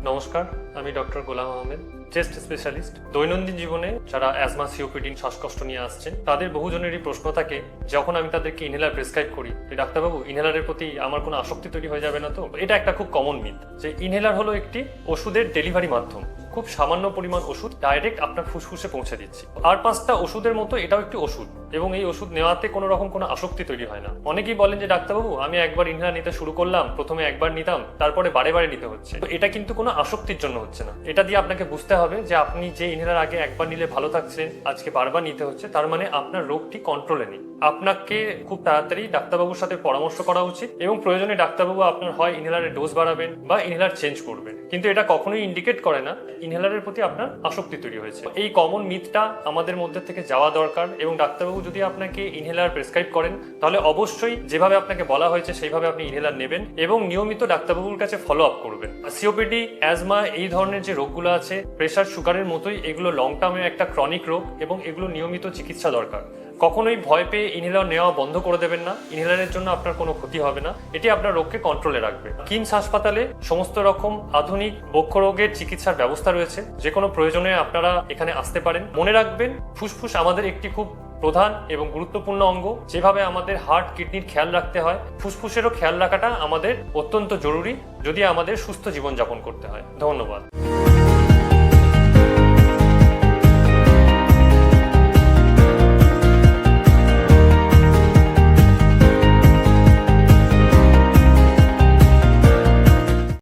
নমস্কার, আমি ডক্টর গোলাম Ahmed, chest specialist. দৈনন্দিন জীবনে যারা অ্যাজমা, সিওপিডি, শ্বাসকষ্ট নিয়ে আসছেন তাদের বহুজনেরই প্রশ্ন থাকে, যখন আমি তাদেরকে ইনহেলার প্রেসক্রাইব করি যে ডাক্তারবাবু ইনহেলারের প্রতি আমার কোনো আসক্তি তৈরি হয়ে যাবে না তো? এটা একটা খুব কমন মিথ যে ইনহেলার হলো একটি ওষুধের ডেলিভারি মাধ্যম। খুব সামান্য পরিমাণ ওষুধ ডাইরেক্ট আপনার ফুসফুসে পৌঁছে দিচ্ছি। আর 5টা ওষুধের মতো এটাও একটি ওষুধ, এবং এই ওষুধ নেওয়াতে কোনো রকম কোনো আসক্তি তৈরি হয় না। অনেকেই বলেন যে ডাক্তারবাবু আমি একবার ইনহেলার নিতে শুরু করলাম, প্রথমে একবার নিতাম, তারপরে বারে বারে নিতে হচ্ছে। তো এটা কিন্তু কোনো আসক্তির জন্য হচ্ছে না। এটা দিয়ে আপনাকে বুঝতে হবে যে আপনি যে ইনহেলার আগে একবার নিলে ভালো থাকছেন, আজকে বারবার নিতে হচ্ছে, তার মানে আপনার রোগটি কন্ট্রোলে নেই। আপনাকে খুব তাড়াতাড়ি ডাক্তারবাবুর সাথে পরামর্শ করা উচিত, এবং প্রয়োজনে ডাক্তারবাবু আপনার হয় ইনহেলারের ডোজ বাড়াবেন বা ইনহেলার চেঞ্জ করবেন। কিন্তু এটা কখনোই ইন্ডিকেট করে না ইনহেলারের প্রতি আপনার আসক্তি তৈরি হয়েছে। এই কমন মিথটা আমাদের মধ্যে থেকে যাওয়া দরকার, এবং ডাক্তারবাবু যদি আপনাকে ইনহেলার প্রেসক্রাইব করেন তাহলে অবশ্যই যেভাবে আপনাকে বলা হয়েছে সেইভাবে আপনি ইনহেলার নেবেন এবং নিয়মিত ডাক্তারবাবুর কাছে ফলো আপ করবেন। সিওপিডি, অ্যাজমা, এই ধরনের যে রোগগুলো আছে, প্রেশার, সুগারের মতোই এগুলো লং টার্মে একটা ক্রনিক রোগ, এবং এগুলো নিয়মিত চিকিৎসা দরকার। কখনোই ভয় পেয়ে ইনহেলার নেওয়া বন্ধ করে দেবেন না। ইনহেলারের জন্য আপনার কোনো ক্ষতি হবে না, এটি আপনার রোগকে কন্ট্রোলে রাখবে। কিমস হাসপাতালে সমস্ত রকম আধুনিক বক্ষ রোগের চিকিৎসার ব্যবস্থা রয়েছে। যে কোনো প্রয়োজনে আপনারা এখানে আসতে পারেন। মনে রাখবেন, ফুসফুস আমাদের একটি খুব প্রধান এবং গুরুত্বপূর্ণ অঙ্গ। যেভাবে আমাদের হার্ট, কিডনির খেয়াল রাখতে হয়, ফুসফুসেরও খেয়াল রাখাটা আমাদের অত্যন্ত জরুরি যদি আমাদের সুস্থ জীবনযাপন করতে হয়। ধন্যবাদ।